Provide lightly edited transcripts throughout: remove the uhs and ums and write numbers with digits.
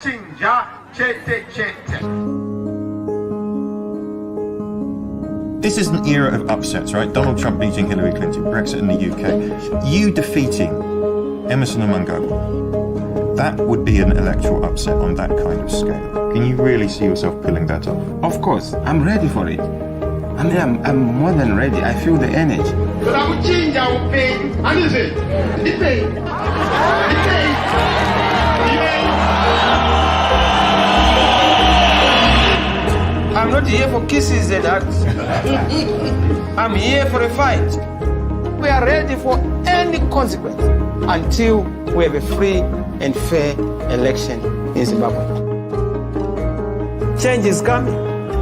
This is an era of upsets, right? Donald Trump beating Hillary Clinton, Brexit in the UK. You defeating Emerson and Mnangagwa, that would be an electoral upset on that kind of scale. Can you really see yourself pulling that off? Of course, I'm ready for it. I mean, I'm more than ready. I feel the energy. I'm not here for kisses and hugs. I'm here for a fight. We are ready for any consequence until we have a free and fair election in Zimbabwe. Change is coming,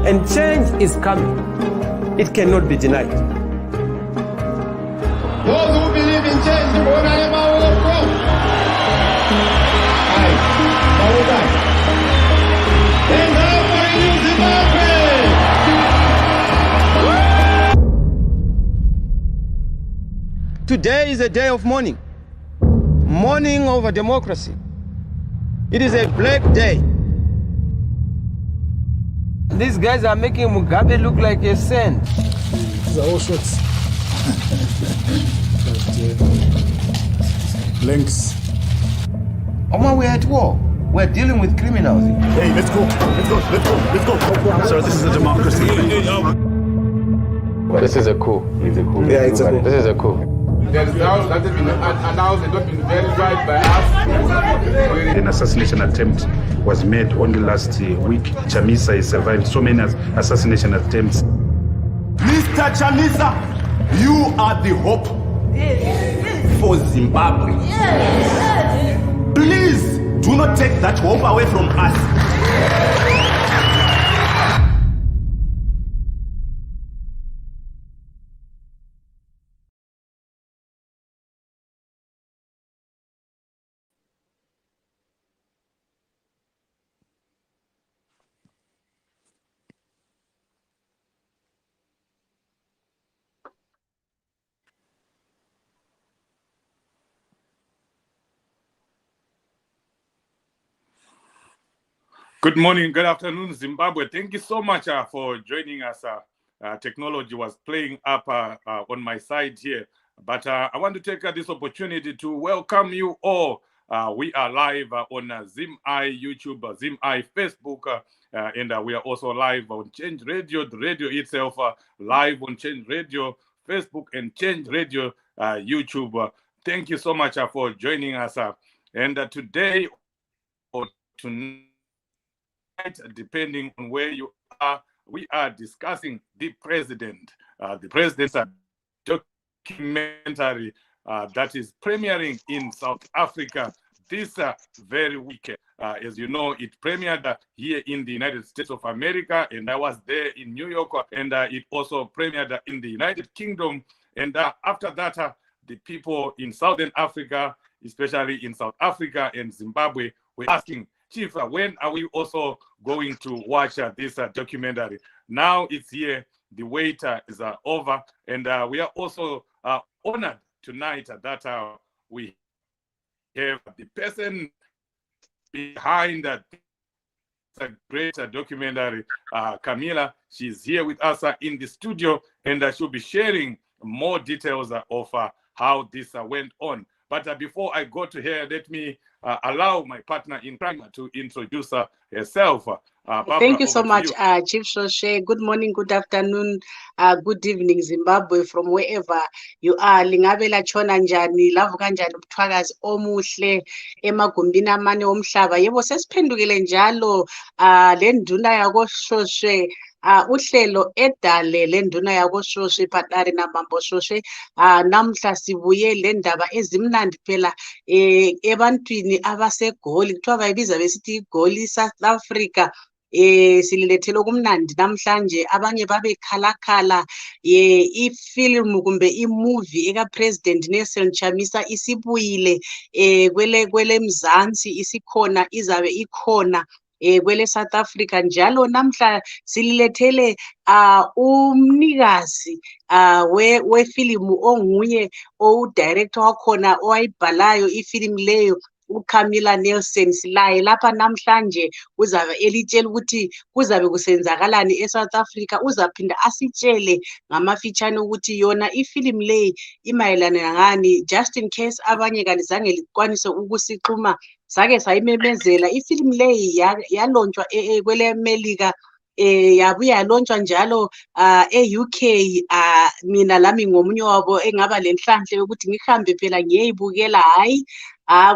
and change is coming. It cannot be denied. Those who believe in change, Today is a day of mourning. Mourning over democracy. It is a black day. These guys are making Mugabe look like a saint. These are all shots. Blanks. Oma, we're at war. We're dealing with criminals. Hey, let's go. So this is a democracy. This is a coup. It's a coup. Yeah, it's a coup. This is a coup. the results that have been announced and not been verified by us. An assassination attempt was made only last week. Chamisa has survived so many assassination attempts. Mr. Chamisa, you are the hope for Zimbabwe. Please do not take that hope away from us. Good morning, good afternoon, Zimbabwe. Thank you so much for joining us. Technology was playing up on my side here, but I want to take this opportunity to welcome you all. We are live on ZimEye YouTube, ZimEye Facebook, and we are also live on Change Radio, the radio itself, live on Change Radio, Facebook, and Change Radio YouTube. Thank you so much for joining us. And today or tonight, depending on where you are, we are discussing the president's documentary that is premiering in South Africa this very week. As you know, it premiered here in the United States of America, and I was there in New York, and it also premiered in the United Kingdom. And after that, the people in Southern Africa, especially in South Africa and Zimbabwe, were asking, Chief, when are we also going to watch this documentary? Now it's here, the wait is over, and we are also honored tonight that we have the person behind that great documentary, Camila. She's here with us in the studio, and she'll be sharing more details of how this went on. But before I go to her, let me allow my partner in crime to introduce herself. Thank you so much, Chief Shoshe. Good morning, good afternoon, good evening, Zimbabwe, from wherever you are. Lingabela chona njani, lavuka njani ubuthwakazi omuhle emagumbini amane omhlaba. Yebo sesiphendukile njalo le nduna yako Shoshe. Uhlelo edale lenduna yako Shoshe Patari Namambo Shoshe namhla sibuye le ndaba ezimnandi phela ebantwini abasegoli kuthiwa bayibiza besithi igoli South Africa sililethele kumnandi namhlanje abanye babekhalakhala ifilm kumbe imovie eka President Nelson Chamisa isibuyile kwele Mzansi isikhona izabe ikhona kwele South Africa njalo namhla sililethele umnikazi wefilimu onguye director wakhona owayibhalayo ifilimu leyo uCamilla Nelson silaye lapha namhlanje uzabe elitshela ukuthi kuzabe kusenzakalani eSouth Africa. Uzaphinda asitshele ngamafitshane ukuthi yona ifilimu leyi imayelana ngani, just in case abanye kalizange likwanise ukusixhuma. Sake sayimemezela ifilimu leyi yalonjwa kwele Melika, yabuya yalonjwa njalo e-UK. Mina lami ngomunye wabo engaba lenhlanhla yokuthi ngihambe phela ngiyeyibukela. Hayi,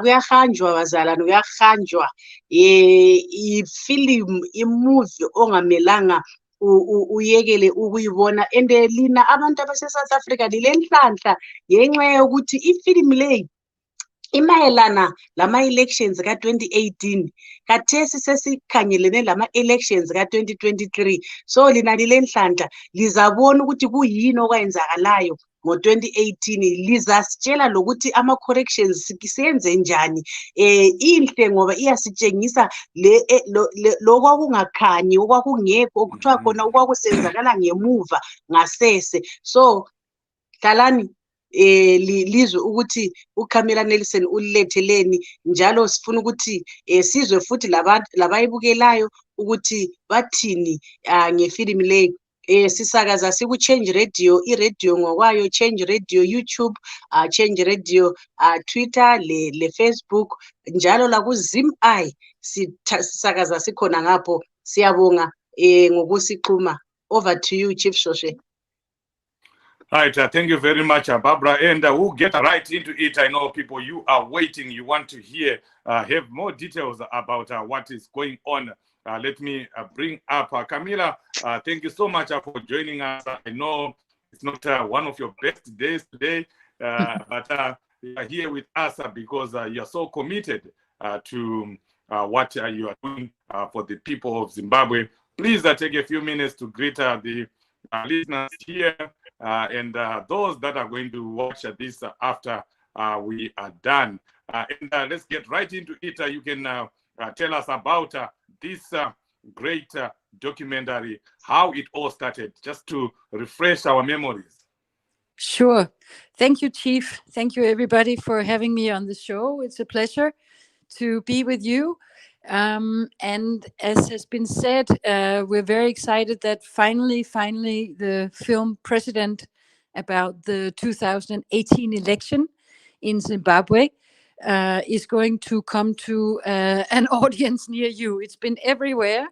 kuyahanjwa bazalwane, kuyahanjwa. Ifilimu, imovie ongamelanga uyekele ukuyibona. And lina abantu abase-South Africa lilenhlanhla ngenxa yokuthi ifilimu leyi imayelana lama-elections ka-2018, kathesi sesikhangelene lama-elections ka-2023. So lina lilenhlanhla lizabona ukuthi kuyini okwenzakalayo ngo-2018. Lizasitshela lokuthi ama-corrections siyenze njani. Inhle ngoba iyasitshengisa lokwakungakhanyi, okwakungekho, okuthiwa khona okwakusenzakala ngemuva ngasese. So hlalani lizwe ukuthi uCamilla Nelson uliletheleni, njalo sifuna ukuthi sizwe futhi labayibukelayo ukuthi bathini ngefilimu leyi. Sisakaza siku-Change Radio, iradio ngokwayo, Change Radio YouTube, Change Radio Twitter, le Facebook, njalo laku-ZimEye sisakaza sikhona ngapho. Siyabonga ngokusixhuma. Over to you, Chief Shoshe. Right, thank you very much, Barbara. And we'll get right into it. I know people, you are waiting. You want to hear, have more details about what is going on. Let me bring up Camilla. Thank you so much for joining us. I know it's not one of your best days today, but you are here with us because you are so committed to what you are doing for the people of Zimbabwe. Please take a few minutes to greet the listeners here and those that are going to watch this after we are done. And let's get right into it. You can tell us about this great documentary, how it all started, just to refresh our memories. Sure. Thank you, Chief. Thank you, everybody, for having me on the show. It's a pleasure to be with you. And as has been said, we're very excited that finally, the film President about the 2018 election in Zimbabwe is going to come to an audience near you. It's been everywhere,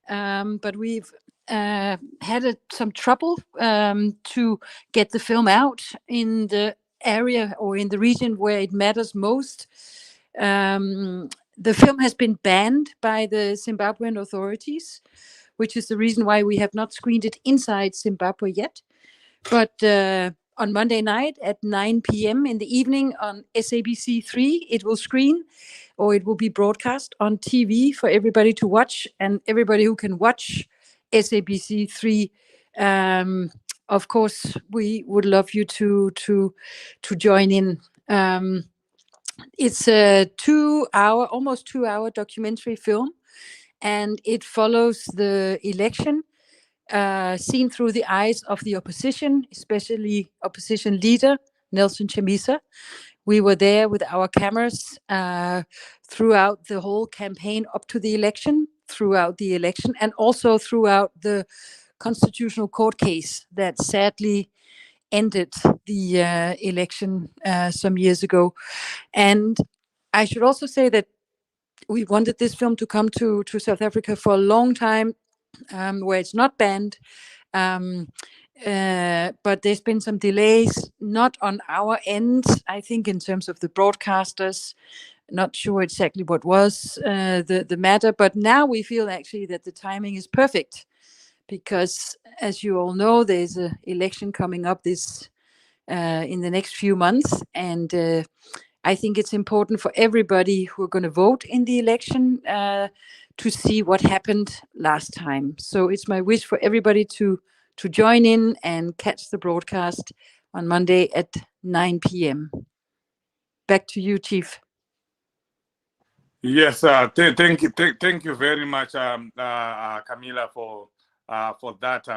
but we've had some trouble to get the film out in the area or in the region where it matters most. The film has been banned by the Zimbabwean authorities, which is the reason why we have not screened it inside Zimbabwe yet. But on Monday night at 9 p.m. in the evening on SABC3, it will screen, or it will be broadcast on TV for everybody to watch. And everybody who can watch SABC3, of course, we would love you to join in. It's a almost 2 hour documentary film, and it follows the election seen through the eyes of the opposition, especially opposition leader Nelson Chamisa. We were there with our cameras throughout the whole campaign up to the election, throughout the election, and also throughout the constitutional court case that sadly ended the election some years ago. And I should also say that we wanted this film to come to South Africa for a long time, where it's not banned. But there's been some delays, not on our end, I think, in terms of the broadcasters. Not sure exactly what was the matter, but now we feel actually that the timing is perfect, because as you all know, there's an election coming up in the next few months, and I think it's important for everybody who are going to vote in the election to see what happened last time. So it's my wish for everybody to join in and catch the broadcast on Monday at 9 p.m. Back to you, Chief. Yes, thank you very much, Camilla, for that.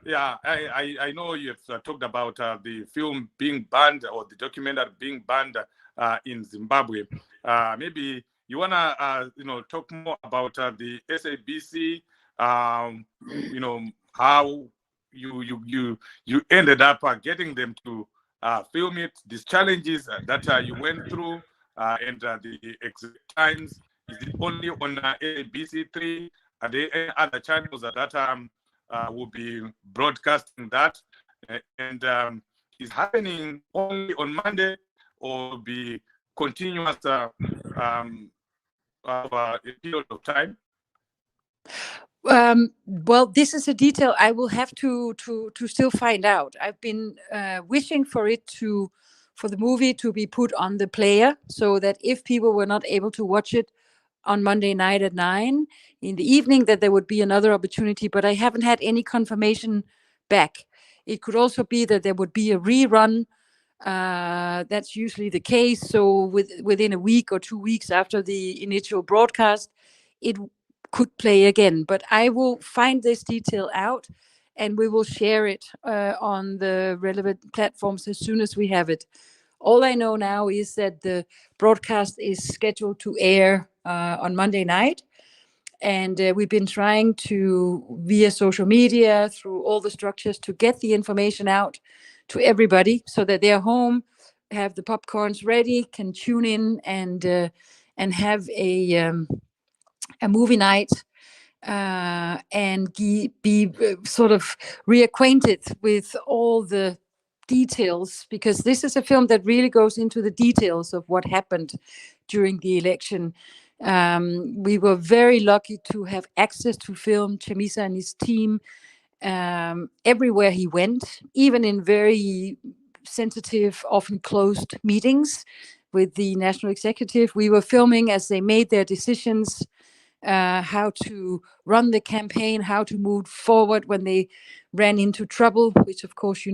Yeah, I know you've talked about the film being banned, or the documentary being banned in Zimbabwe. Maybe you wanna talk more about the SABC, how you ended up getting them to film it, these challenges that you went through, and the exact times. Is it only on ABC3? Are there any other channels that will be broadcasting that? And is happening only on Monday, or will be continuous over a period of time? Well, this is a detail I will have to still find out. I've been wishing for the movie to be put on the player, so that if people were not able to watch it on Monday night at 9 in the evening, that there would be another opportunity. But I haven't had any confirmation back. It could also be that there would be a rerun. That's usually the case. So within a week or 2 weeks after the initial broadcast, it could play again. But I will find this detail out, and we will share it on the relevant platforms as soon as we have it. All I know now is that the broadcast is scheduled to air on Monday night. And we've been trying to, via social media, through all the structures, to get the information out to everybody so that they're home, have the popcorns ready, can tune in and have a movie night, and be sort of reacquainted with all the details, because this is a film that really goes into the details of what happened during the election. We were very lucky to have access to film Chamisa and his team everywhere he went, even in very sensitive, often closed meetings with the national executive. We were filming as they made their decisions, how to run the campaign, how to move forward when they ran into trouble, which of course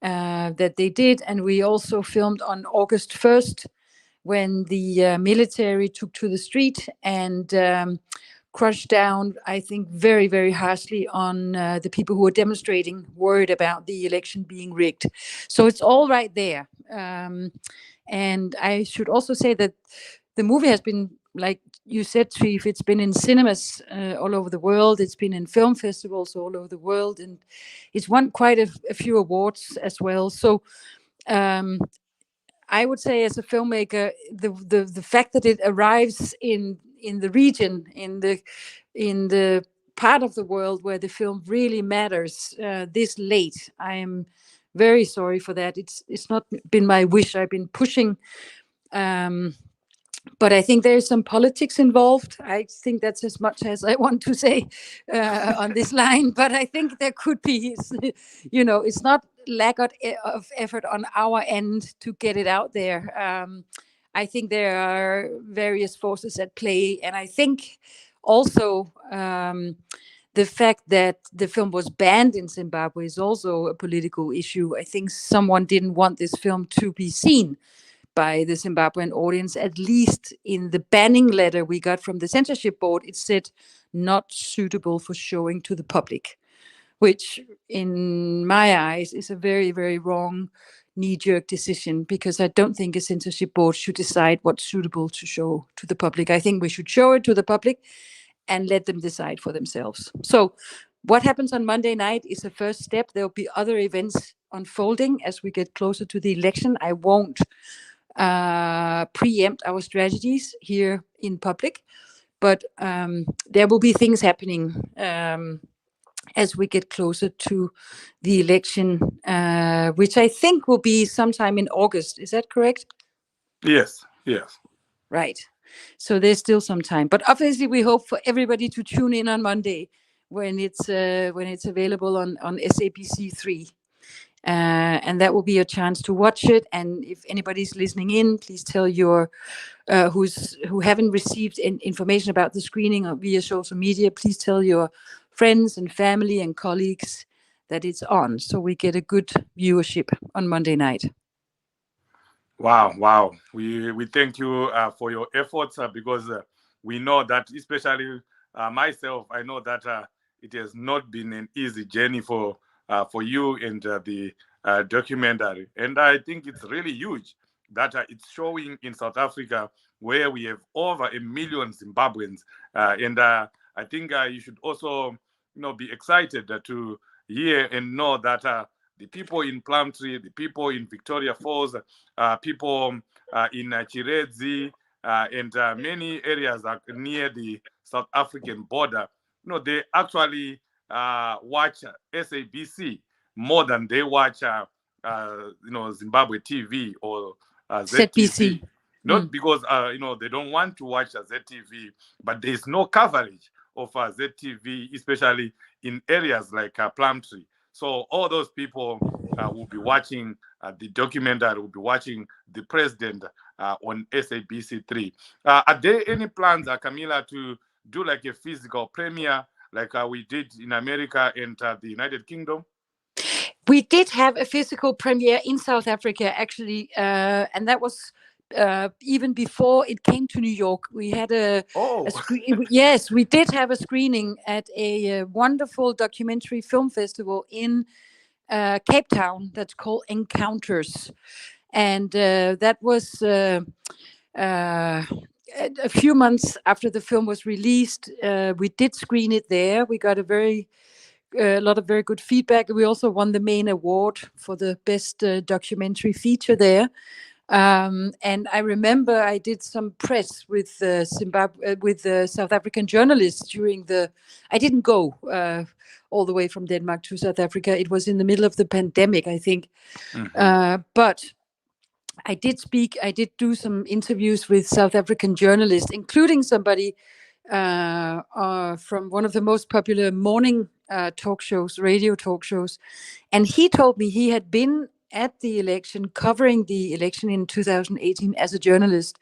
that they did. And we also filmed on August 1st, when the military took to the street and crushed down, I think, very, very harshly on the people who were demonstrating, worried about the election being rigged. So it's all right there. And I should also say that the movie has been, like you said, Chief, it's been in cinemas all over the world. It's been in film festivals all over the world, and it's won quite a few awards as well. So I would say, as a filmmaker, the fact that it arrives in the region, in the part of the world where the film really matters this late, I am very sorry for that. It's not been my wish. I've been pushing, but I think there's some politics involved. I think that's as much as I want to say on this line. But I think there could be, it's not lack of effort on our end to get it out there. I think there are various forces at play. And I think also the fact that the film was banned in Zimbabwe is also a political issue. I think someone didn't want this film to be seen by the Zimbabwean audience. At least in the banning letter we got from the censorship board, it said not suitable for showing to the public, which in my eyes is a very, very wrong knee-jerk decision, because I don't think a censorship board should decide what's suitable to show to the public. I think we should show it to the public and let them decide for themselves. So what happens on Monday night is a first step. There'll be other events unfolding as we get closer to the election. I won't preempt our strategies here in public, but there will be things happening as we get closer to the election, which I think will be sometime in August. Is that correct? Yes. Right. So there's still some time, but obviously we hope for everybody to tune in on Monday when it's available on SABC3. And that will be a chance to watch it. And if anybody's listening in, please tell your who haven't received information about the screening via social media, please tell your friends and family and colleagues that it's on, so we get a good viewership on Monday night. Wow. We thank you for your efforts, because we know that, especially myself, I know that it has not been an easy journey for you and the documentary. And I think it's really huge, that it's showing in South Africa, where we have over 1 million Zimbabweans. And I think you should also, be excited to hear and know that the people in Plumtree, the people in Victoria Falls, people in Chiredzi, and many areas near the South African border, they actually watch SABC more than they watch, Zimbabwe TV or ZTV. ZBC. Not because they don't want to watch ZTV, but there is no coverage of ZTV, especially in areas like Plumtree. So all those people will be watching the documentary, will be watching the president on SABC3. Are there any plans, Camila, to do like a physical premiere like we did in America and the United Kingdom? We did have a physical premiere in South Africa, actually, and that was even before it came to New York. We had a screen. Yes, we did have a screening at a wonderful documentary film festival in Cape Town that's called Encounters, and that was a few months after the film was released. We did screen it there. We got a lot of very good feedback. We also won the main award for the best documentary feature there. And I remember I did some press with South African journalists during I didn't go all the way from Denmark to South Africa. It was in the middle of the pandemic, I think. But I did do some interviews with South African journalists, including somebody from one of the most popular morning radio talk shows. And he told me he had been at the election, covering the election in 2018 as a journalist.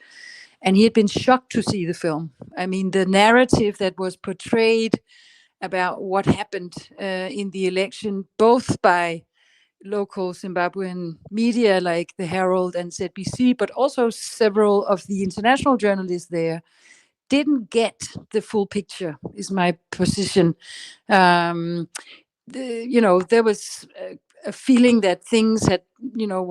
And he had been shocked to see the film. I mean, the narrative that was portrayed about what happened in the election, both by local Zimbabwean media like the Herald and ZBC, but also several of the international journalists there, didn't get the full picture, is my position. There was a feeling that things had,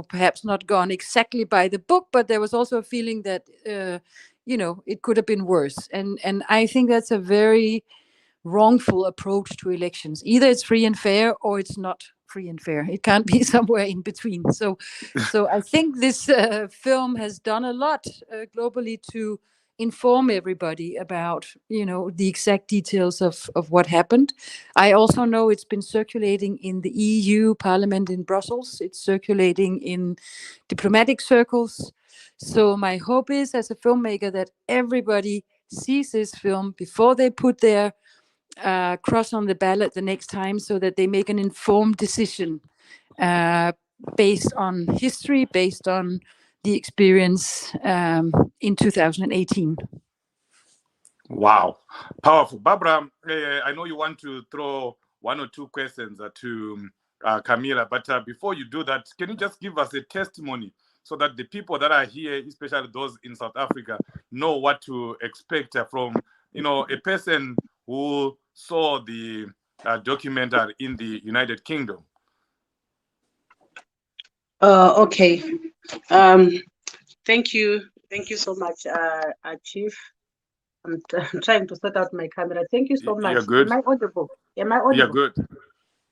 perhaps not gone exactly by the book, but there was also a feeling that, it could have been worse. And I think that's a very wrongful approach to elections. Either it's free and fair or it's not free and fair. It can't be somewhere in between. So I think this film has done a lot globally to inform everybody about, the exact details of what happened. I also know it's been circulating in the EU Parliament in Brussels. It's circulating in diplomatic circles. So my hope is, as a filmmaker, that everybody sees this film before they put their cross on the ballot the next time, so that they make an informed decision based on history, based on the experience in 2018. Wow, powerful. Barbara, I know you want to throw one or two questions to Camila, but before you do that, can you just give us a testimony so that the people that are here, especially those in South Africa, know what to expect from, a person who saw the documentary in the United Kingdom? Okay. Thank you so much, Chief. I'm trying to sort out my camera. Thank you so much. You're good. Am I audible? You're good.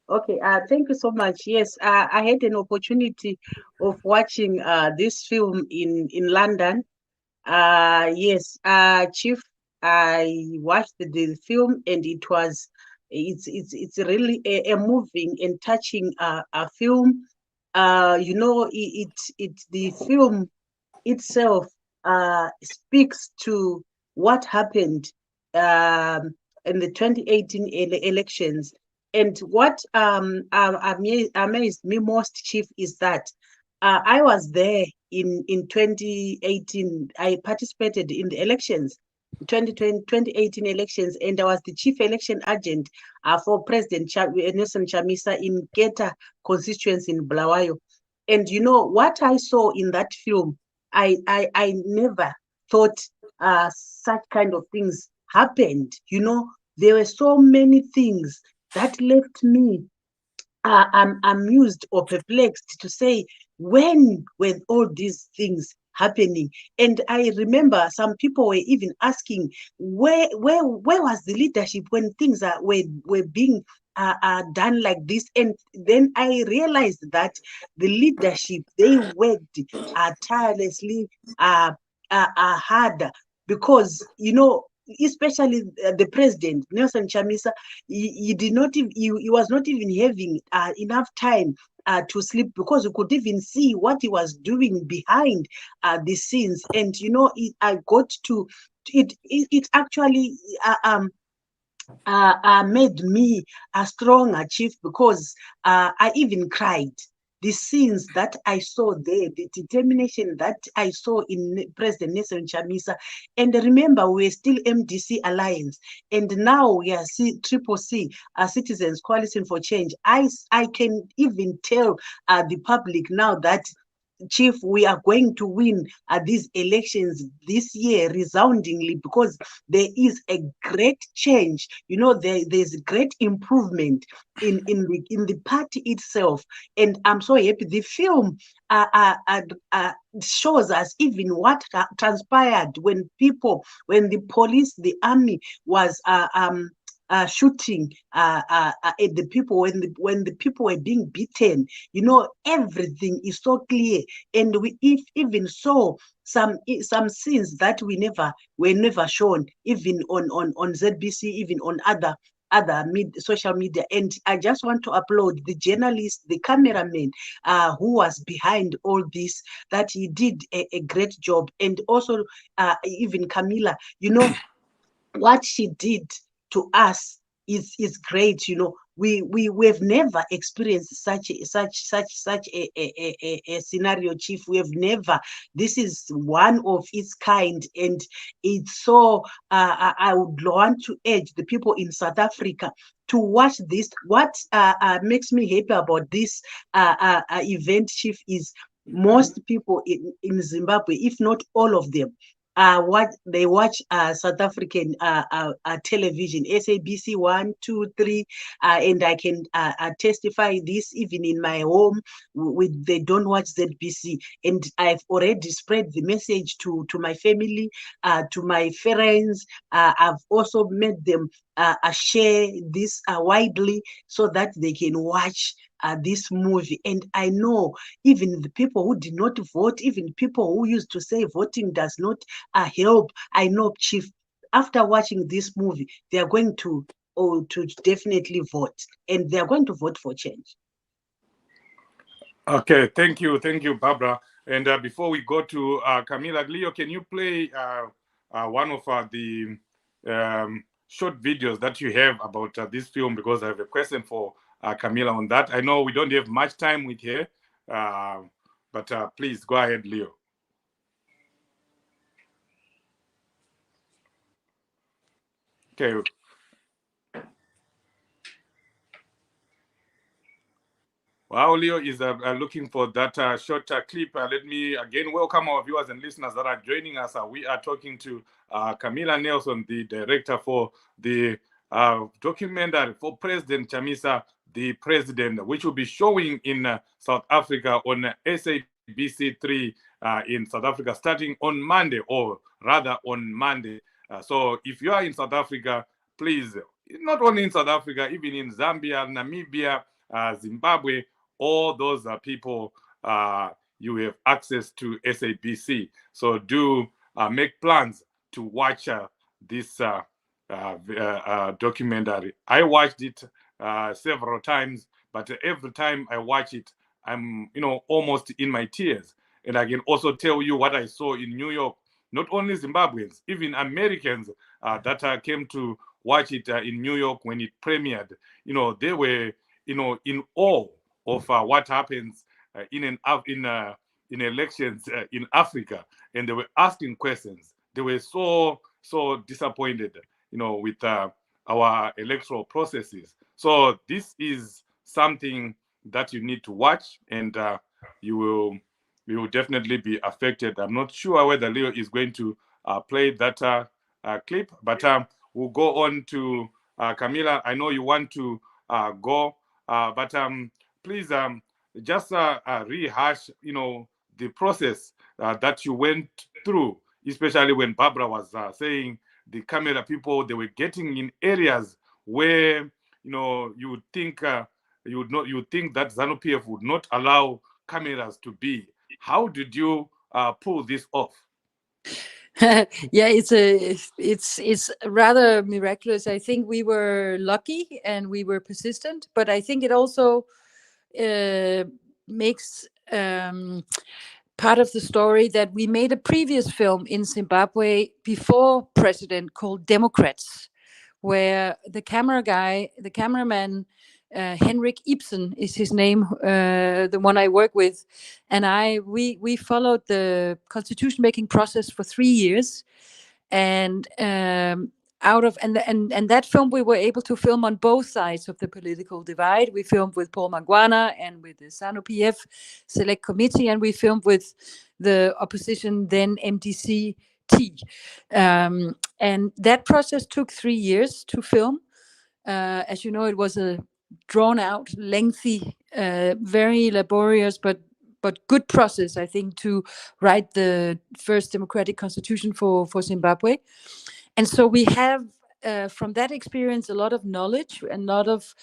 Okay. Thank you so much. Yes, I had an opportunity of watching this film in London. Yes, Chief, I watched the film, and it's really a moving and touching a film. The film itself speaks to what happened in the 2018 elections. And what amazed me most, Chief, is that I was there in 2018. I participated in the elections, 2018 elections, and I was the chief election agent for President Nelson Chamisa in Geta constituency in Bulawayo. And what I saw in that film, I never thought such kind of things happened. There were so many things that left me amused or perplexed to say, when were all these things happening? And I remember some people were even asking, where was the leadership when things were being done like this? And then I realized that the leadership, they worked tirelessly hard, because especially the president Nelson Chamisa, he did not even, he was not even having enough time to sleep, because you could even see what he was doing behind the scenes. And I got to it actually made me a stronger chief, because I even cried. The scenes that I saw there, the determination that I saw in President Nelson Chamisa. And remember, we're still MDC Alliance, and now we are Triple C, Citizens Coalition for Change. I can even tell the public now that, Chief, we are going to win these elections this year resoundingly, because there is a great change. There's great improvement in the party itself, and I'm so happy. The film shows us even what transpired when the police, the army was shooting at the people, when the people were being beaten. Everything is so clear, and we even saw some scenes that were never shown, even on ZBC, even on other social media. And I just want to applaud the journalist, the cameraman who was behind all this, that he did a great job. And also even Camila, what she did to us is great. We've never experienced such a scenario, Chief. We have never. This is one of its kind, and it's so. I would want to urge the people in South Africa to watch this. What makes me happy about this event, Chief, is most people in Zimbabwe, if not all of them, what they watch South African television, SABC 1, 2, 3, and I can testify this even in my home. They don't watch ZBC, and I've already spread the message to my family, to my friends. I've also made them share this widely, so that they can watch this movie. And I know even the people who did not vote, even people who used to say voting does not help, I know, Chief, after watching this movie, they are going to definitely vote, and they are going to vote for change. Okay, thank you, Barbara. And before we go to Camila, Leo, can you play one of the short videos that you have about this film? Because I have a question for Camila on that. I know we don't have much time with her, but please go ahead, Leo. Okay. While Leo is looking for that short clip, let me again welcome our viewers and listeners that are joining us. We are talking to Camila Nelson, the director for the documentary for President Chamisa, the President, which will be showing in South Africa on SABC 3 in South Africa starting on Monday, or rather on Monday. So if you are in South Africa, please, not only in South Africa, even in Zambia, Namibia, Zimbabwe, all those people, you have access to SABC. So do make plans to watch this documentary. I watched it several times, but every time I watch it, I'm almost in my tears. And I can also tell you what I saw in New York. Not only Zimbabweans, even Americans that came to watch it in New York when it premiered. They were in awe of what happens in elections in Africa, and they were asking questions. They were so disappointed, with our electoral processes. So this is something that you need to watch, and you will definitely be affected. I'm not sure whether Leo is going to play that clip, but we'll go on to Camila. I know you want to go, but please just rehash, the process that you went through, especially when Barbara was saying the camera people, they were getting in areas where, you would think you would think that ZANU-PF would not allow cameras to be. How did you pull this off? Yeah, it's rather miraculous. I think we were lucky and we were persistent, but I think it also makes part of the story that we made a previous film in Zimbabwe before president called Democrats, where the cameraman, Henrik Ibsen is his name, the one I work with, and we followed the constitution making process for 3 years, and out of and that film we were able to film on both sides of the political divide. We filmed with Paul Mangwana and with the ZANU-PF Select Committee, and we filmed with the opposition, then MDC-T. And that process took 3 years to film. As you know, it was a drawn out, lengthy, very laborious, but good process, I think, to write the first democratic constitution for Zimbabwe. And so we have, from that experience, a lot of knowledge and a lot of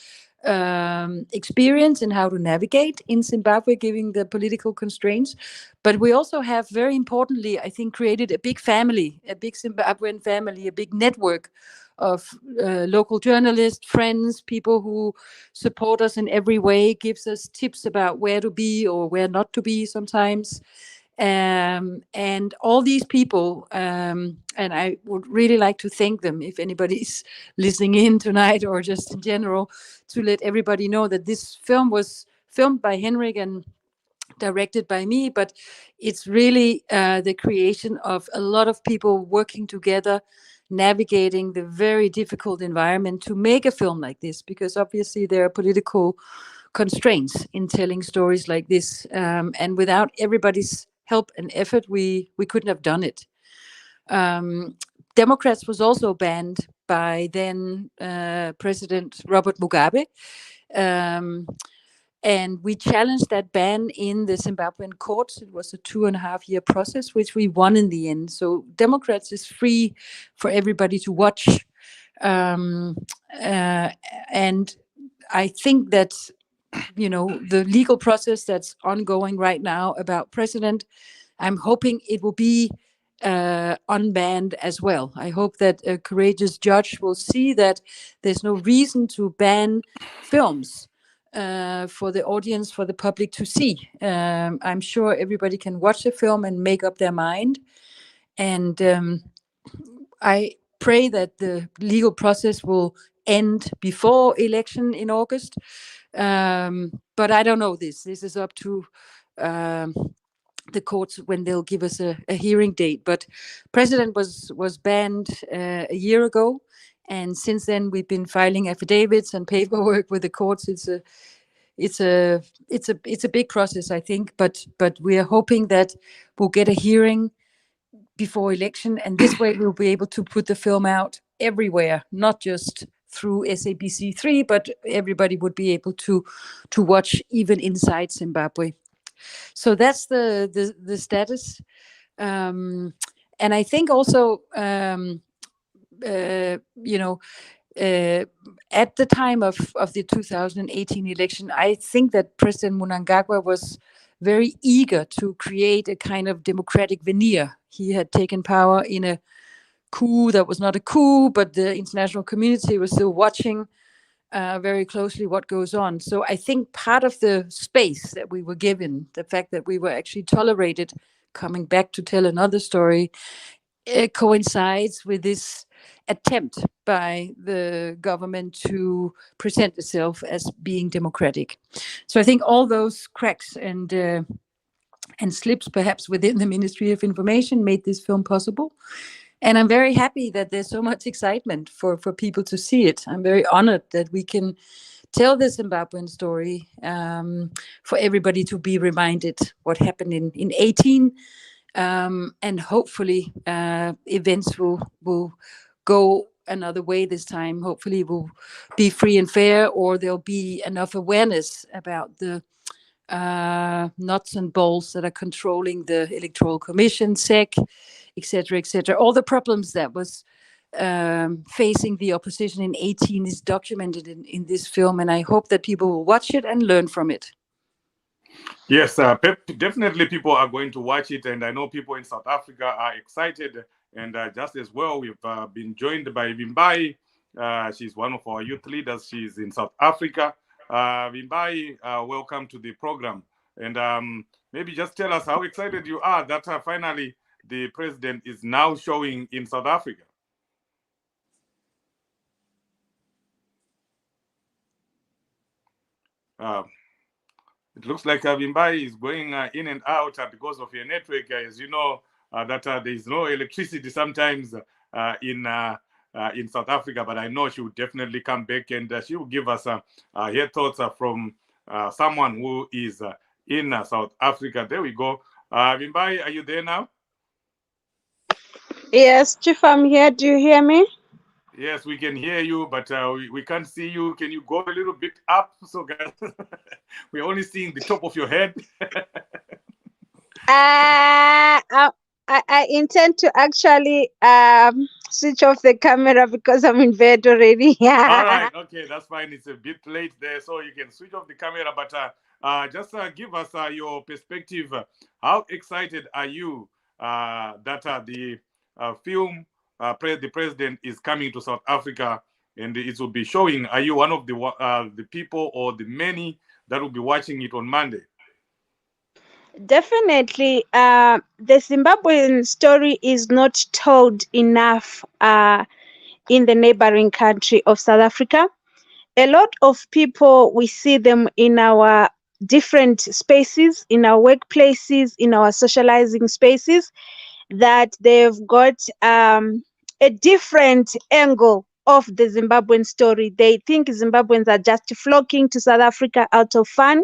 experience in how to navigate in Zimbabwe, given the political constraints. But we also have, very importantly, I think, created a big family, a big Zimbabwean family, a big network of local journalists, friends, people who support us in every way, gives us tips about where to be or where not to be sometimes. And all these people, and I would really like to thank them if anybody's listening in tonight or just in general, to let everybody know that this film was filmed by Henrik and directed by me, but it's really the creation of a lot of people working together, navigating the very difficult environment to make a film like this, because obviously there are political constraints in telling stories like this, and without everybody's help and effort, we couldn't have done it. Democrats was also banned by then President Robert Mugabe, and we challenged that ban in the Zimbabwean courts. It was a 2.5-year process, which we won in the end. So Democrats is free for everybody to watch. And I think that, the legal process that's ongoing right now about president, I'm hoping it will be unbanned as well. I hope that a courageous judge will see that there's no reason to ban films for the audience, for the public to see. I'm sure everybody can watch a film and make up their mind. And I pray that the legal process will end before election in August. But I don't know this. This is up to the courts when they'll give us a hearing date. But president was banned a year ago. And since then, we've been filing affidavits and paperwork with the courts. It's a big process, I think. But we are hoping that we'll get a hearing before election, and this way we'll be able to put the film out everywhere, not just through SABC3, but everybody would be able to watch even inside Zimbabwe. So that's the status. And I think also, at the time of the 2018 election, I think that President Mnangagwa was very eager to create a kind of democratic veneer. He had taken power in a coup that was not a coup, but the international community was still watching very closely what goes on. So I think part of the space that we were given, the fact that we were actually tolerated, coming back to tell another story, coincides with this attempt by the government to present itself as being democratic. So I think all those cracks and slips perhaps within the Ministry of Information made this film possible. And I'm very happy that there's so much excitement for people to see it. I'm very honored that we can tell the Zimbabwean story, for everybody to be reminded what happened in 18. And hopefully events will go another way this time. Hopefully it will be free and fair, or there'll be enough awareness about the nuts and bolts that are controlling the Electoral Commission, SEC, etc., etc. All the problems that was facing the opposition in 18 is documented in this film, and I hope that people will watch it and learn from it. Yes, definitely people are going to watch it, and I know people in South Africa are excited. And just as well, we've been joined by Vimbai. She's one of our youth leaders. She's in South Africa. Vimbai, welcome to the program. And maybe just tell us how excited you are that finally the president is now showing in South Africa. It looks like Vimbai is going in and out because of your network. As you know, that there is no electricity sometimes in South Africa, but I know she will definitely come back, and she will give us her thoughts from someone who is in South Africa. There we go. Vimbai, are you there now? Yes, Chief, I'm here. Do you hear me? Yes, we can hear you, but we can't see you. Can you go a little bit up? So, guys, we're only seeing the top of your head. I intend to actually switch off the camera because I'm in bed already. All right, okay, that's fine. It's a bit late there, so you can switch off the camera, but just give us your perspective. How excited are you that the film the president is coming to South Africa and it will be showing? Are you one of the people or the many that will be watching it on Monday? Definitely. The Zimbabwean story is not told enough in the neighboring country of South Africa. A lot of people, we see them in our different spaces, in our workplaces, in our socializing spaces, that they've got a different angle of the Zimbabwean story. They think Zimbabweans are just flocking to South Africa out of fun.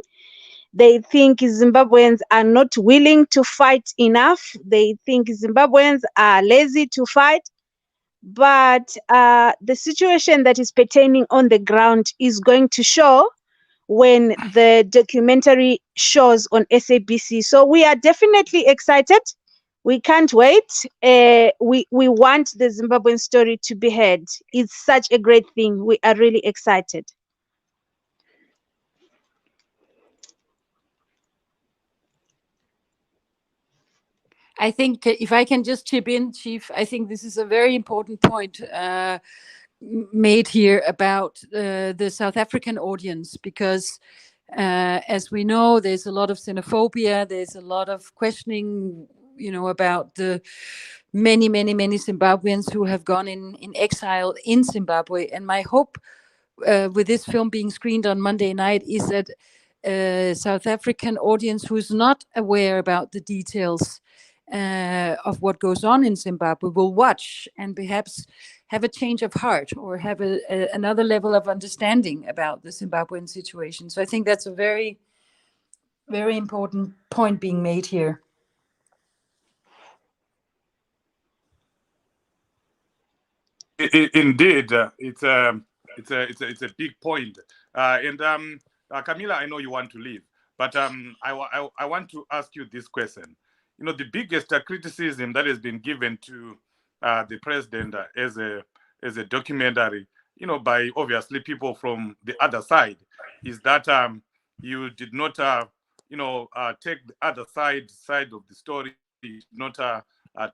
They think Zimbabweans are not willing to fight enough. They think Zimbabweans are lazy to fight. But the situation that is pertaining on the ground is going to show when the documentary shows on SABC. So we are definitely excited. We can't wait. We want the Zimbabwean story to be heard. It's such a great thing. We are really excited. I think if I can just chip in, Chief, I think this is a very important point made here about the South African audience, because as we know, there's a lot of xenophobia, there's a lot of questioning, about the many Zimbabweans who have gone in exile in Zimbabwe. And my hope with this film being screened on Monday night is that South African audience who's not aware about the details of what goes on in Zimbabwe will watch and perhaps have a change of heart or have another level of understanding about the Zimbabwean situation. So I think that's a very, very important point being made here. Indeed, it's a big point. And Camila, I know you want to leave, but I want to ask you this question. The biggest criticism that has been given to the president as a documentary, by obviously people from the other side, is that you did not, take the other side of the story, you did not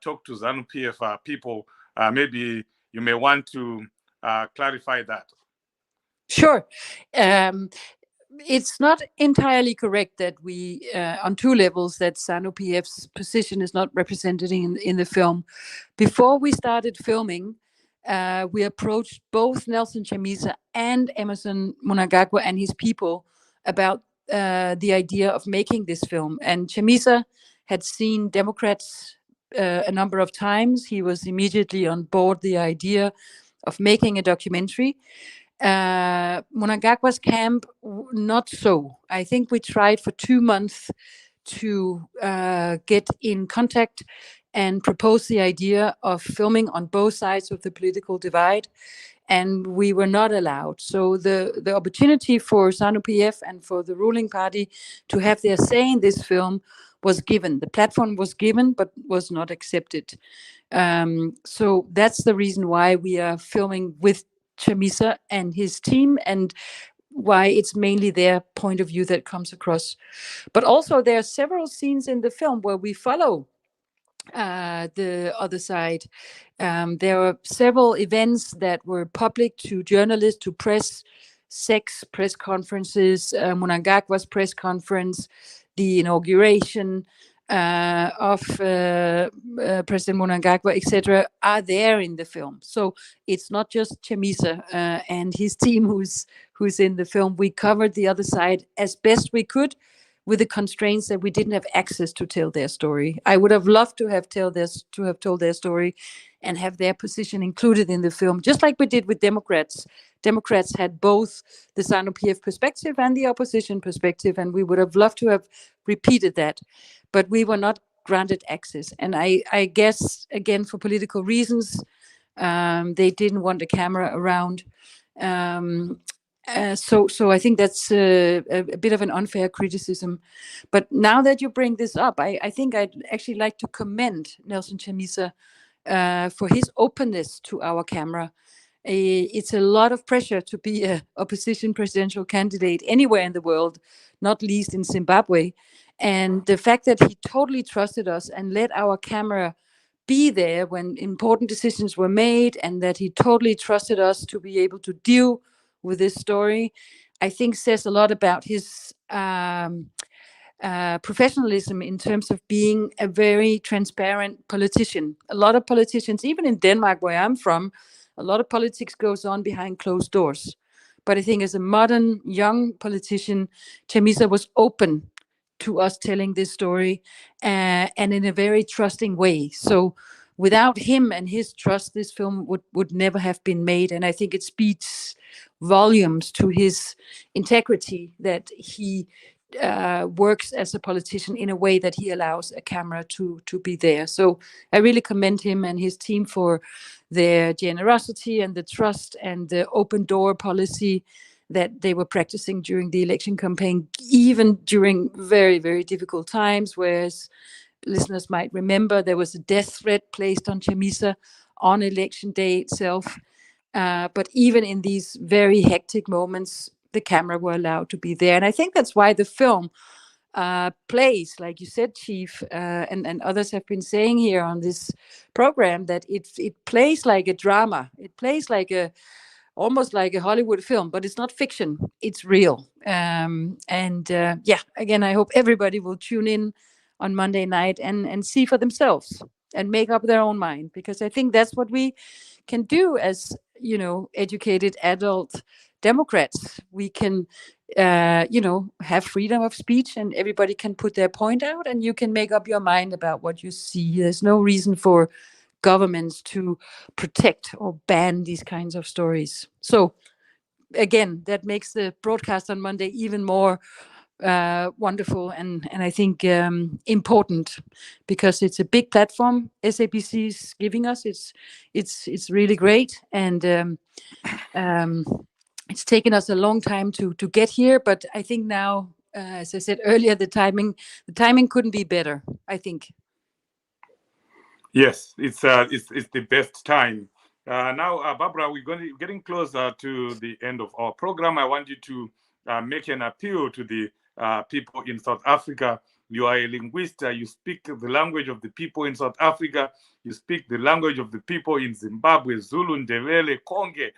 talk to ZANU-PF people. Maybe you may want to clarify that. Sure. It's not entirely correct that we, on two levels, that ZANU-PF's position is not represented in the film. Before we started filming, we approached both Nelson Chamisa and Emmerson Mnangagwa and his people about the idea of making this film. And Chamisa had seen Democrats a number of times. He was immediately on board the idea of making a documentary. Mnangagwa's camp, not so. I think we tried for 2 months to get in contact and propose the idea of filming on both sides of the political divide. and we were not allowed. So the opportunity for ZANU-PF and for the ruling party to have their say in this film was given. The platform was given, but was not accepted. So that's the reason why we are filming with Chamisa and his team, and why it's mainly their point of view that comes across. But also there are several scenes in the film where we follow the other side. There were several events that were public to journalists, to press, sex press conferences, Mnangagwa's press conference, the inauguration of President Mnangagwa, etc., are there in the film. So it's not just Chamisa and his team who's in the film. We covered the other side as best we could, with the constraints that we didn't have access to tell their story. I would have loved to have told their story and have their position included in the film, just like we did with Democrats. Democrats had both the ZANU-PF perspective and the opposition perspective, and we would have loved to have repeated that, but we were not granted access. And I guess, again, for political reasons, they didn't want a camera around. So I think that's a bit of an unfair criticism. But now that you bring this up, I think I'd actually like to commend Nelson Chamisa for his openness to our camera. It's a lot of pressure to be an opposition presidential candidate anywhere in the world, not least in Zimbabwe. And the fact that he totally trusted us and let our camera be there when important decisions were made, and that he totally trusted us to be able to deal with this story, I think says a lot about his professionalism in terms of being a very transparent politician. A lot of politicians, even in Denmark, where I'm from, a lot of politics goes on behind closed doors. But I think as a modern, young politician, Chamisa was open to us telling this story, and in a very trusting way. So without him and his trust, this film would never have been made. And I think it speaks volumes to his integrity that he works as a politician in a way that he allows a camera to be there. So I really commend him and his team for their generosity and the trust and the open door policy that they were practicing during the election campaign, even during very, very difficult times. Whereas listeners might remember, there was a death threat placed on Chamisa on election day itself. But even in these very hectic moments, the camera were allowed to be there. And I think that's why the film plays, like you said, Chief, and others have been saying here on this program, that it plays like a drama. It plays like almost like a Hollywood film, but it's not fiction. It's real. Yeah, again, I hope everybody will tune in on Monday night and see for themselves and make up their own mind, because I think that's what we can do as, educated adult Democrats. We can, have freedom of speech, and everybody can put their point out, and you can make up your mind about what you see. There's no reason for governments to protect or ban these kinds of stories. So again, that makes the broadcast on Monday even more wonderful and I think important, because it's a big platform SABC is giving us. It's really great, and it's taken us a long time to get here, but I think now, as I said earlier, the timing couldn't be better, I think. Yes, it's the best time. Now, Barbara, getting closer to the end of our program. I want you to make an appeal to the people in South Africa. You are a linguist. You speak the language of the people in South Africa. You speak the language of the people in Zimbabwe, Zulu, Ndebele, Konge.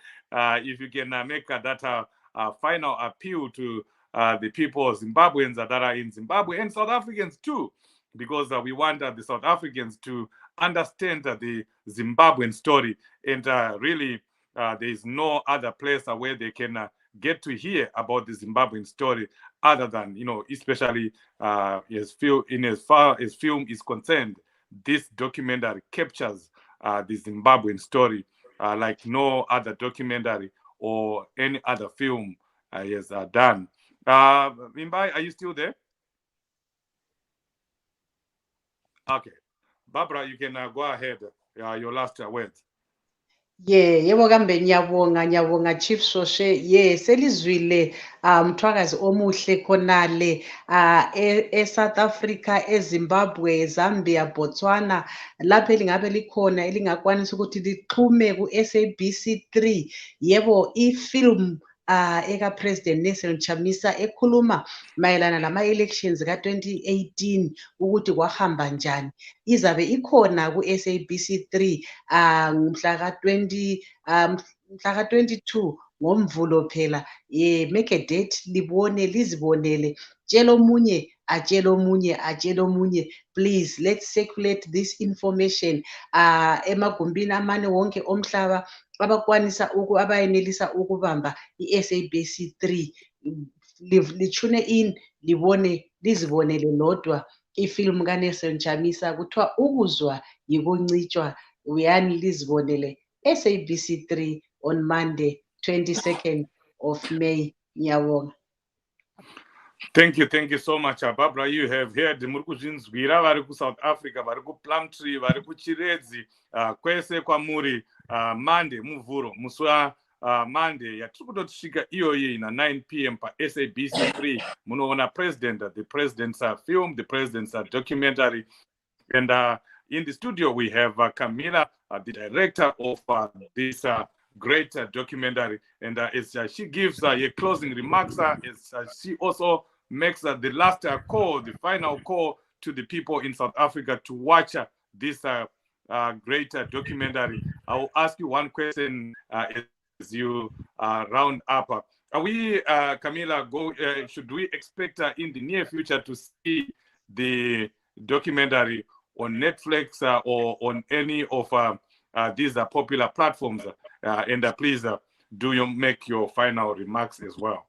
If you can make that final appeal to the people of Zimbabweans that are in Zimbabwe, and South Africans too, because we want the South Africans to understand the Zimbabwean story. And really, there is no other place where they can get to hear about the Zimbabwean story other than, especially as far as film is concerned, this documentary captures the Zimbabwean story like no other documentary or any other film has done. Mimbai, are you still there? Okay. Barbara, you can go ahead. Your last words. Yebo kambe ngiyabonga Chief Shoshe. Selizwile mthwakazi omuhle khonale South Africa, eZimbabwe, Zambia, Botswana, lapho elingabe likhona elingakwanisa ukuthi lixhume ku-SABC3. Yebo, ifilm eka President Nelson Chamisa ekhuluma mayelana lama-elections ka-2018 ukuthi kwahamba njani, izabe ikhona ku-SABC3 mhla ka-22 ngoMvulo phela. Make a date libone, lizibonele, tshela omunye atshele omunye atshele omunye. Please, let's circulate this information emagumbini amane wonke omhlaba abayenelisa ukubamba i-SABC 3. Litune in libone, lizibonele lodwa ifilimu kaNelson Chamisa kuthiwa ukuzwa yikuncitshwa. Uyani lizibonele SABC 3 on Monday 22nd of May. Ngiyabonga. Thank you so much, Barbara. You have heard murikuzvinzwira vari kuSouth Africa, vari kuPlumtree, vari kuChiredzi, kwese kwamuri Monday muvhuro, musi Monday yatiri kutosvika iyoyi na 9 p.m. paSABC 3 munoona the president's film, the president's documentary. And in the studio we have Camila, the director of this great documentary, and as she gives her closing remarks, as she also makes the last call, the final call to the people in South Africa to watch this great documentary. I will ask you one question as you round up. Are we, Camila, should we expect in the near future to see the documentary on Netflix or on any of these popular platforms? And please, do you make your final remarks as well?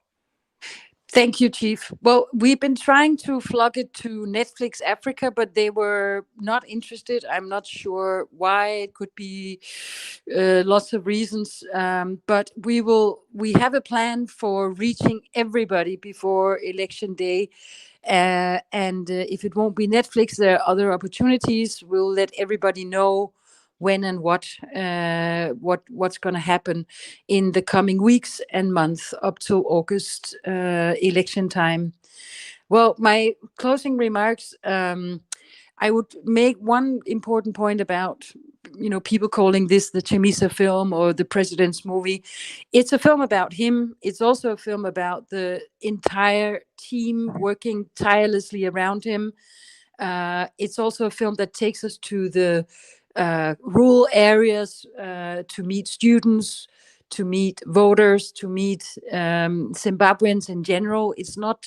Thank you, Chief. Well, we've been trying to flog it to Netflix Africa, but they were not interested. I'm not sure why. It could be lots of reasons. But we have a plan for reaching everybody before Election Day. And if it won't be Netflix, there are other opportunities. We'll let everybody know when and what's going to happen in the coming weeks and months up to August election time. Well, my closing remarks, I would make one important point about, people calling this the Chamisa film or the president's movie. It's a film about him. It's also a film about the entire team working tirelessly around him. It's also a film that takes us to the rural areas to meet students, to meet voters, to meet Zimbabweans in general. It's not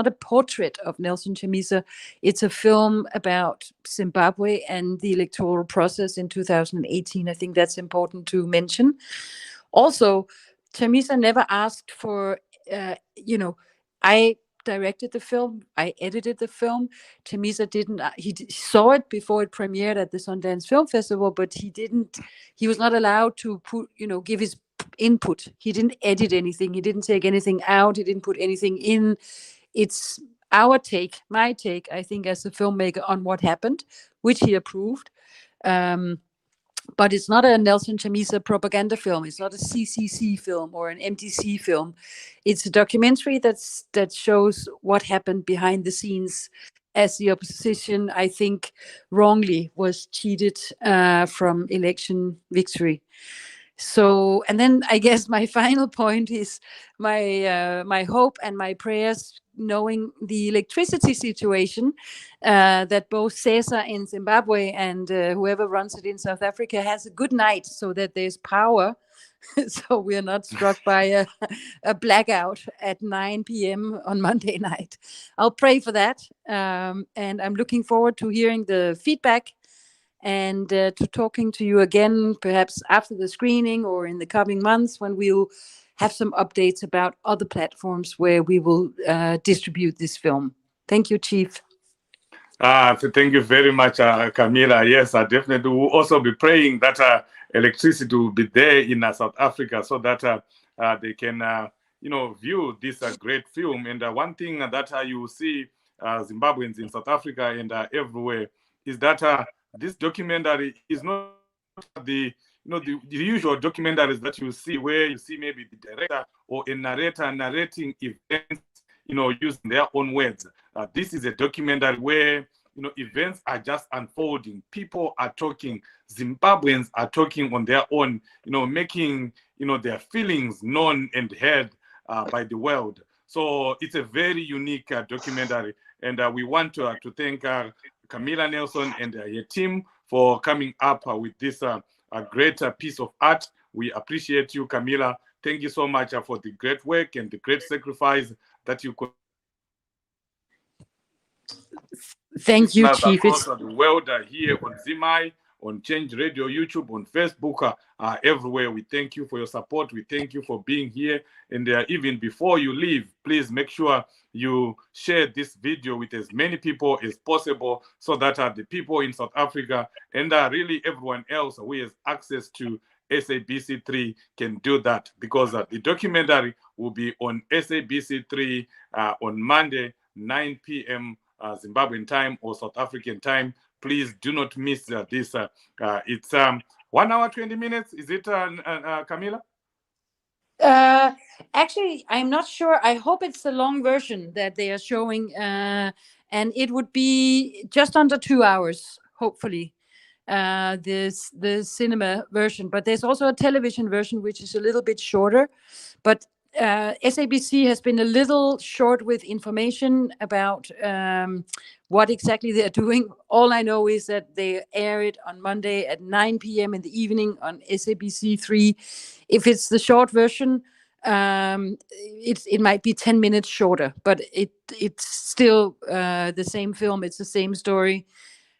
a portrait of Nelson Chamisa. It's a film about Zimbabwe and the electoral process in 2018. I think that's important to mention. Also, Chamisa never asked for, I directed the film, I edited the film. Chamisa didn't, he saw it before it premiered at the Sundance Film Festival, but he was not allowed to give his input. He didn't edit anything. He didn't take anything out. He didn't put anything in. It's my take, I think, as a filmmaker on what happened, which he approved. But it's not a Nelson Chamisa propaganda film. It's not a CCC film or an MTC film. It's a documentary that shows what happened behind the scenes as the opposition, I think, wrongly was cheated from election victory. So, and then I guess my final point is my hope and my prayers, knowing the electricity situation, that both CESA in Zimbabwe and whoever runs it in South Africa has a good night, so that there's power, so we are not struck by a blackout at 9 p.m. on Monday night. I'll pray for that, and I'm looking forward to hearing the feedback and to talking to you again, perhaps after the screening or in the coming months, when we'll have some updates about other platforms where we will distribute this film. Thank you, Chief. Thank you very much, Camila. Yes, I definitely will also be praying that electricity will be there in South Africa, so that they can, view this great film. And one thing that you will see Zimbabweans in South Africa and everywhere is that this documentary is not the the usual documentaries that you see, where you see maybe the director or a narrator narrating events, using their own words. This is a documentary where events are just unfolding. People are talking. Zimbabweans are talking on their own, making their feelings known and heard by the world. So it's a very unique documentary, and we want to thank Camila Nelson and her team for coming up with this great piece of art. We appreciate you, Camila. Thank you so much for the great work and the great sacrifice that you could. Thank you, Chief. Across the world here on Zimai, on Change Radio, YouTube, on Facebook, everywhere. We thank you for your support. We thank you for being here. And even before you leave, please make sure you share this video with as many people as possible, so that the people in South Africa and really everyone else who has access to SABC3 can do that, because the documentary will be on SABC3 on Monday, 9 p.m. Zimbabwean time or South African time. Please do not miss this. It's 1 hour, 20 minutes. Is it, Camila? Actually, I'm not sure. I hope it's the long version that they are showing, and it would be just under 2 hours, hopefully. The cinema version, but there's also a television version which is a little bit shorter. But SABC has been a little short with information about what exactly they're doing. All I know is that they air it on Monday at 9 p.m. in the evening on SABC3. If it's the short version, it might be 10 minutes shorter, but it's still the same film. It's the same story.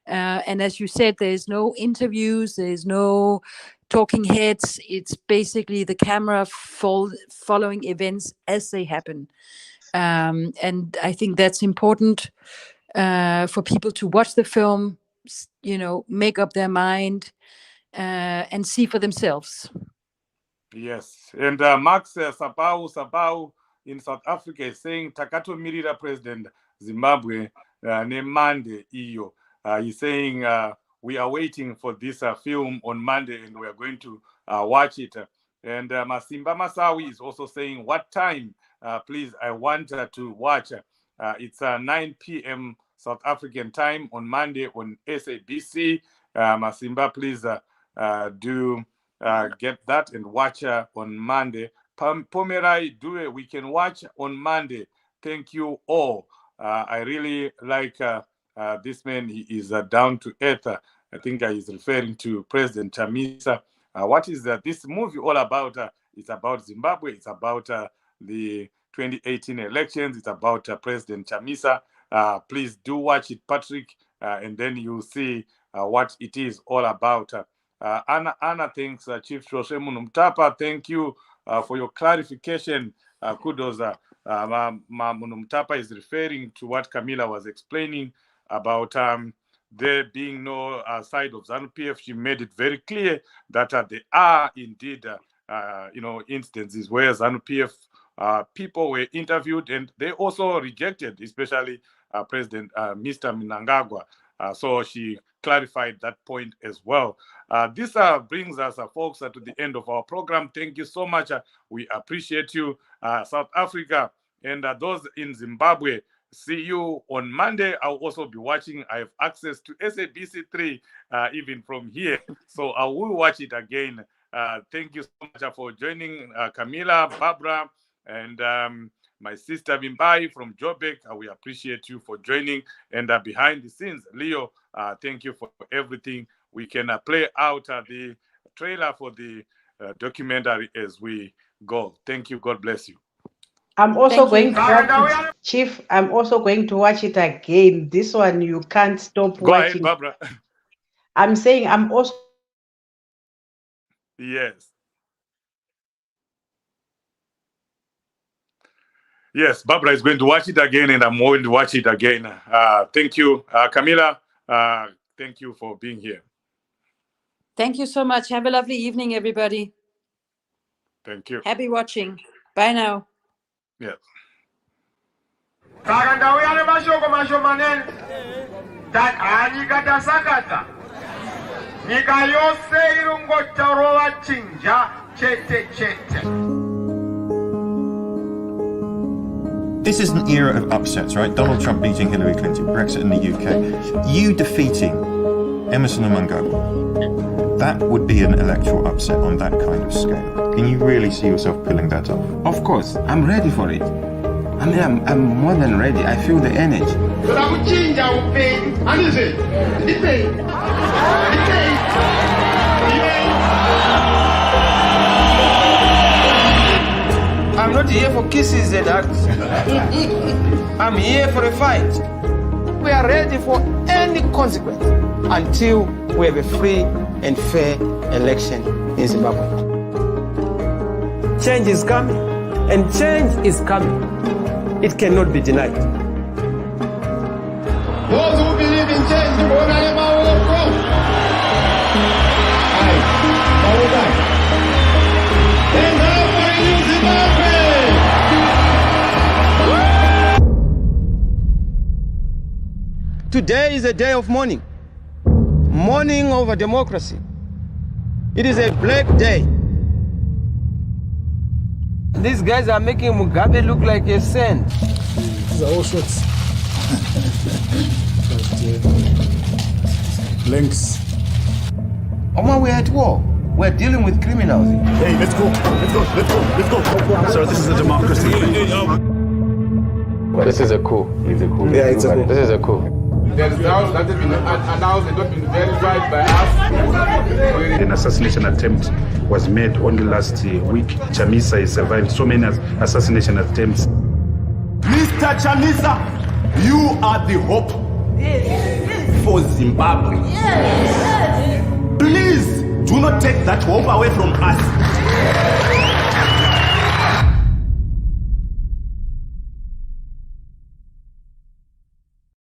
And as you said, there's no interviews, there's no talking heads. It's basically the camera following events as they happen. And I think that's important for people to watch the film, make up their mind and see for themselves. Yes. And Max Sabau in South Africa is saying, Takato Mirira President Zimbabwe, Nemande iyo. He's saying we are waiting for this film on Monday, and we are going to watch it. And Masimba Masawi is also saying, what time? Please, I want to watch. It's 9 p.m. South African time on Monday on SABC. Masimba, please do get that and watch on Monday. Pomerai, we can watch on Monday. Thank you all. I really like this man. He is down to earth. I think he's referring to President Chamisa. What is this movie all about? It's about Zimbabwe. It's about the 2018 elections. It's about President Chamisa. Please do watch it, Patrick, and then you'll see what it is all about. Anna thanks Chief Shoshe Munumtapa. Thank you for your clarification. Kudos. Munumtapa is referring to what Camila was explaining about there being no side of ZANU-PF. She made it very clear that there are indeed, instances where ZANU-PF people were interviewed and they also rejected, especially President Mr. Mnangagwa. So she clarified that point as well. This brings us, folks, to the end of our program. Thank you so much. We appreciate you, South Africa, and those in Zimbabwe. See you on Monday. I'll also be watching. I have access to SABC3 even from here, so I will watch it again. Thank you so much for joining, Camila, Barbara, and my sister Bimbai from Joburg. We appreciate you for joining. And behind the scenes, Leo, thank you for everything. We can play out the trailer for the documentary as we go. Thank you. God bless you. I'm also going to watch it, Chief. I'm also going to watch it again. This one you can't stop Go watching. ahead, Barbara. I'm saying I'm also. Yes. Yes, Barbara is going to watch it again, and I'm going to watch it again. Thank you, Camila. Thank you for being here. Thank you so much. Have a lovely evening, everybody. Thank you. Happy watching. Bye now. Yes. nyika yose irungotaura chinja chete chete. This is an era of upsets, right? Donald Trump beating Hillary Clinton, Brexit in the UK. You defeating Emerson and Mnangagwa. That would be an electoral upset on that kind of scale. Can you really see yourself pulling that off? Of course, I'm ready for it. I mean, I'm more than ready. I feel the energy. I'm not here for kisses and hugs. I'm here for a fight. We are ready for any consequence until we have a free and fair election in Zimbabwe. Change is coming, and change is coming. It cannot be denied. Those who believe in change, and now for you, Zimbabwe! Today is a day of mourning. Mourning over democracy. It is a black day. These guys are making Mugabe look like a saint. These are all shots. Links. Oma, we're at war. We're dealing with criminals. Hey, let's go. Let's go. Let's go. Let's go. So this is a democracy. This is a coup. Yeah, it's a coup. This is a coup. The results that have been announced have not been verified by us. An assassination attempt was made only last week. Chamisa has survived so many assassination attempts. Mr. Chamisa, you are the hope for Zimbabwe. Please do not take that hope away from us.